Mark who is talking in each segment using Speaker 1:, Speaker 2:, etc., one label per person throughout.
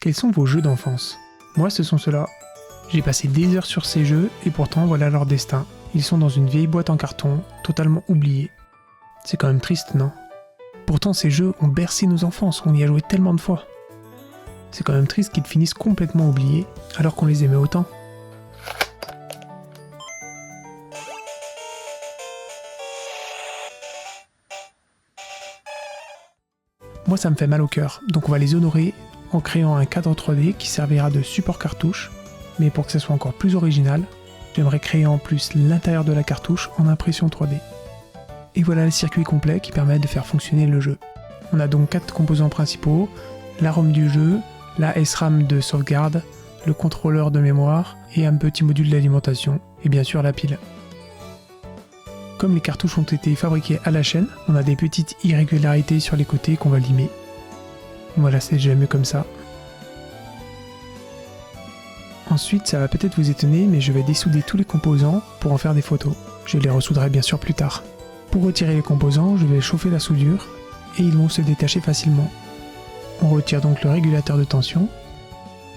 Speaker 1: Quels sont vos jeux d'enfance? Moi, ce sont ceux-là. J'ai passé des heures sur ces jeux et pourtant voilà leur destin. Ils sont dans une vieille boîte en carton, totalement oubliés. C'est quand même triste, non? Pourtant ces jeux ont bercé nos enfances, on y a joué tellement de fois. C'est quand même triste qu'ils finissent complètement oubliés, alors qu'on les aimait autant. Moi ça me fait mal au cœur, donc on va les honorer en créant un cadre 3D qui servira de support cartouche, mais pour que ça soit encore plus original, j'aimerais créer en plus l'intérieur de la cartouche en impression 3D. Et voilà le circuit complet qui permet de faire fonctionner le jeu. On a donc 4 composants principaux, la ROM du jeu, la SRAM de sauvegarde, le contrôleur de mémoire et un petit module d'alimentation, et bien sûr la pile. Comme les cartouches ont été fabriquées à la chaîne, on a des petites irrégularités sur les côtés qu'on va limer. Voilà, c'est déjà mieux comme ça. Ensuite, ça va peut-être vous étonner, mais je vais dessouder tous les composants pour en faire des photos. Je les ressoudrerai bien sûr plus tard. Pour retirer les composants, je vais chauffer la soudure et ils vont se détacher facilement. On retire donc le régulateur de tension.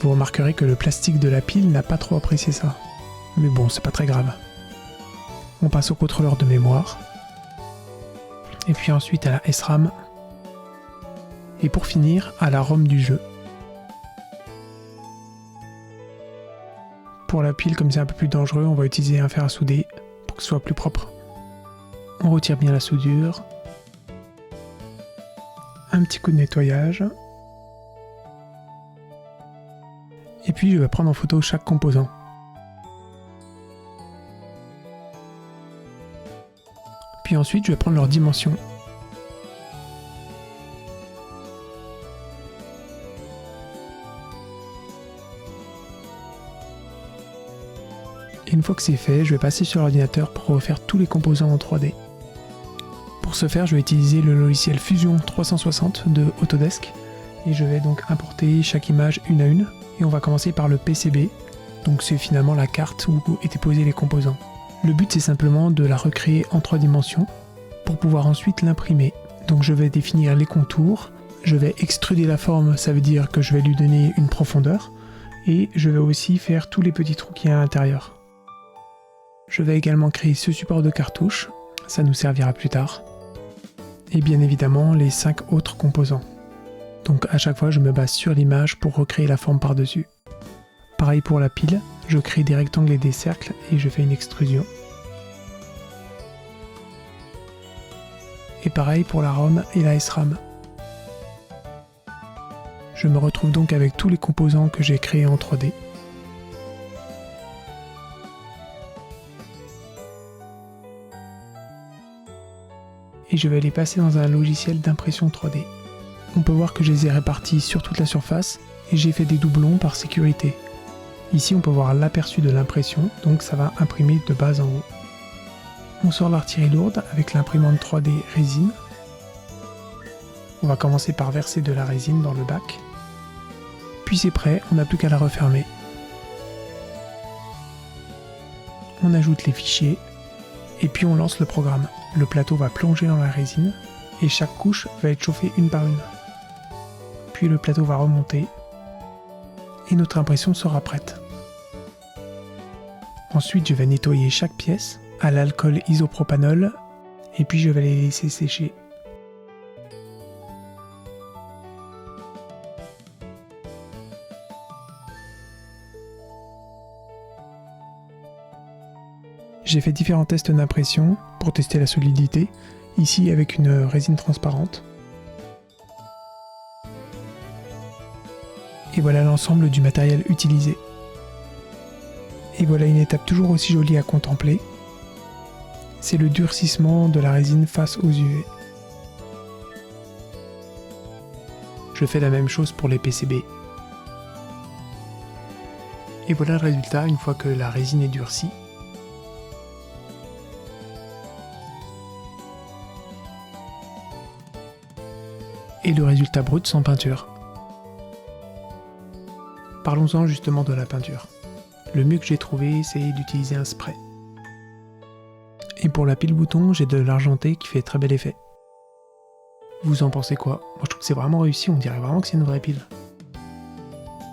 Speaker 1: Vous remarquerez que le plastique de la pile n'a pas trop apprécié ça. Mais bon, c'est pas très grave. On passe au contrôleur de mémoire. Et puis ensuite à la SRAM. Et pour finir, à la ROM du jeu. Pour la pile, comme c'est un peu plus dangereux, on va utiliser un fer à souder pour que ce soit plus propre. On retire bien la soudure. Un petit coup de nettoyage. Et puis je vais prendre en photo chaque composant. Puis ensuite je vais prendre leurs dimensions. Et une fois que c'est fait, je vais passer sur l'ordinateur pour refaire tous les composants en 3D. Pour ce faire, je vais utiliser le logiciel Fusion 360 de Autodesk et je vais donc importer chaque image une à une. Et on va commencer par le PCB, donc c'est finalement la carte où étaient posés les composants. Le but c'est simplement de la recréer en 3 dimensions pour pouvoir ensuite l'imprimer. Donc je vais définir les contours, je vais extruder la forme, ça veut dire que je vais lui donner une profondeur, et je vais aussi faire tous les petits trous qu'il y a à l'intérieur. Je vais également créer ce support de cartouche, ça nous servira plus tard. Et bien évidemment les 5 autres composants. Donc à chaque fois je me base sur l'image pour recréer la forme par-dessus. Pareil pour la pile, je crée des rectangles et des cercles et je fais une extrusion. Et pareil pour la ROM et la SRAM. Je me retrouve donc avec tous les composants que j'ai créés en 3D. Et je vais les passer dans un logiciel d'impression 3D. On peut voir que je les ai répartis sur toute la surface et j'ai fait des doublons par sécurité. Ici on peut voir l'aperçu de l'impression, donc ça va imprimer de bas en haut. On sort l'artillerie lourde avec l'imprimante 3D résine. On va commencer par verser de la résine dans le bac. Puis c'est prêt, on n'a plus qu'à la refermer. On ajoute les fichiers et puis on lance le programme. Le plateau va plonger dans la résine et chaque couche va être chauffée une par une. Puis le plateau va remonter et notre impression sera prête. Ensuite je vais nettoyer chaque pièce à l'alcool isopropanol et puis je vais les laisser sécher. J'ai fait différents tests d'impression pour tester la solidité, ici avec une résine transparente. Et voilà l'ensemble du matériel utilisé. Et voilà une étape toujours aussi jolie à contempler. C'est le durcissement de la résine face aux UV. Je fais la même chose pour les PCB. Et voilà le résultat une fois que la résine est durcie. Et le résultat brut sans peinture. Parlons-en justement de la peinture. Le mieux que j'ai trouvé, c'est d'utiliser un spray. Et pour la pile bouton, j'ai de l'argenté qui fait très bel effet. Vous en pensez quoi? Moi je trouve que c'est vraiment réussi, on dirait vraiment que c'est une vraie pile.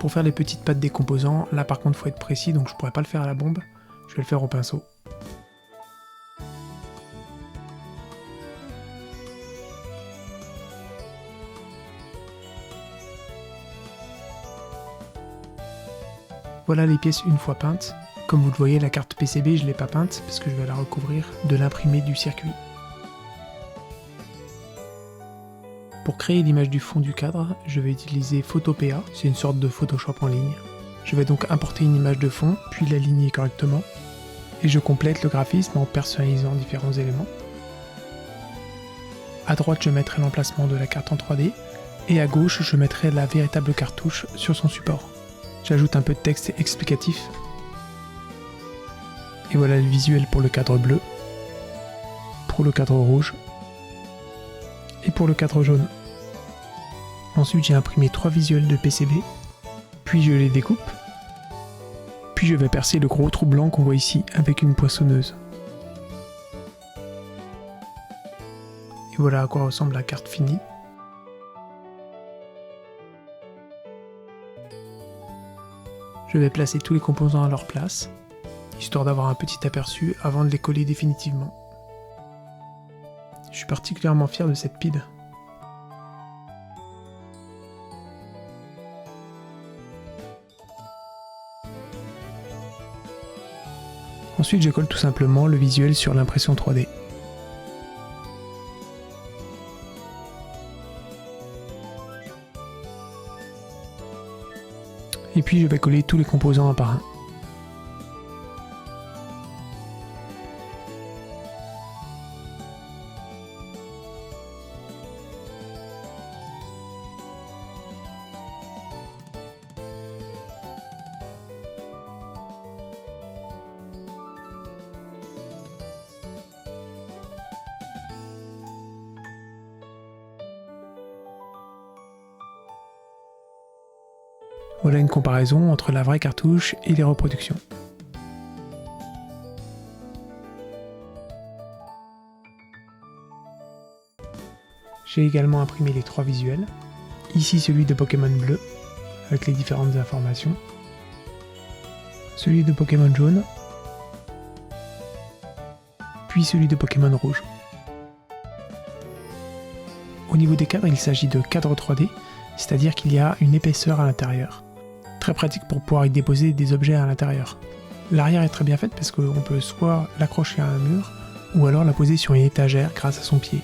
Speaker 1: Pour faire les petites pattes des composants, là par contre faut être précis, donc je pourrais pas le faire à la bombe, je vais le faire au pinceau. Voilà les pièces une fois peintes. Comme vous le voyez, la carte PCB je ne l'ai pas peinte parce que je vais la recouvrir de l'imprimé du circuit. Pour créer l'image du fond du cadre, je vais utiliser Photopea, c'est une sorte de Photoshop en ligne. Je vais donc importer une image de fond, puis l'aligner correctement. Et je complète le graphisme en personnalisant différents éléments. À droite, je mettrai l'emplacement de la carte en 3D, et à gauche, je mettrai la véritable cartouche sur son support. J'ajoute un peu de texte explicatif. Et voilà le visuel pour le cadre bleu, pour le cadre rouge, et pour le cadre jaune. Ensuite, j'ai imprimé 3 visuels de PCB, puis je les découpe, puis je vais percer le gros trou blanc qu'on voit ici avec une poinçonneuse. Et voilà à quoi ressemble la carte finie. Je vais placer tous les composants à leur place, histoire d'avoir un petit aperçu avant de les coller définitivement. Je suis particulièrement fier de cette pile. Ensuite, je colle tout simplement le visuel sur l'impression 3D. Et puis je vais coller tous les composants un par un. Voilà une comparaison entre la vraie cartouche et les reproductions. J'ai également imprimé les 3 visuels. Ici celui de Pokémon bleu, avec les différentes informations. Celui de Pokémon jaune. Puis celui de Pokémon rouge. Au niveau des cadres, il s'agit de cadres 3D, c'est-à-dire qu'il y a une épaisseur à l'intérieur. Très pratique pour pouvoir y déposer des objets à l'intérieur. L'arrière est très bien faite parce qu'on peut soit l'accrocher à un mur, ou alors la poser sur une étagère grâce à son pied.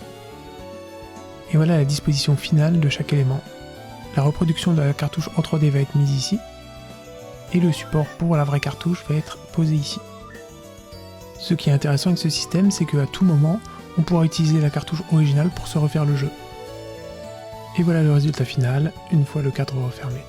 Speaker 1: Et voilà la disposition finale de chaque élément. La reproduction de la cartouche en 3D va être mise ici, et le support pour la vraie cartouche va être posé ici. Ce qui est intéressant avec ce système, c'est qu'à tout moment, on pourra utiliser la cartouche originale pour se refaire le jeu. Et voilà le résultat final, une fois le cadre refermé.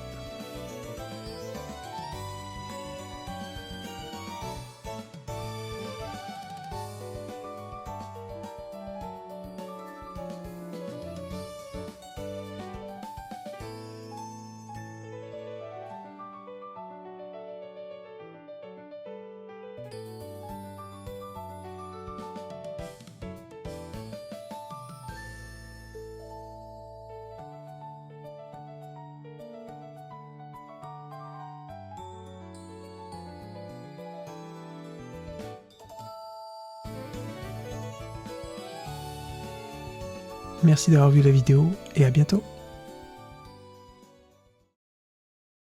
Speaker 1: Merci d'avoir vu la vidéo et à bientôt.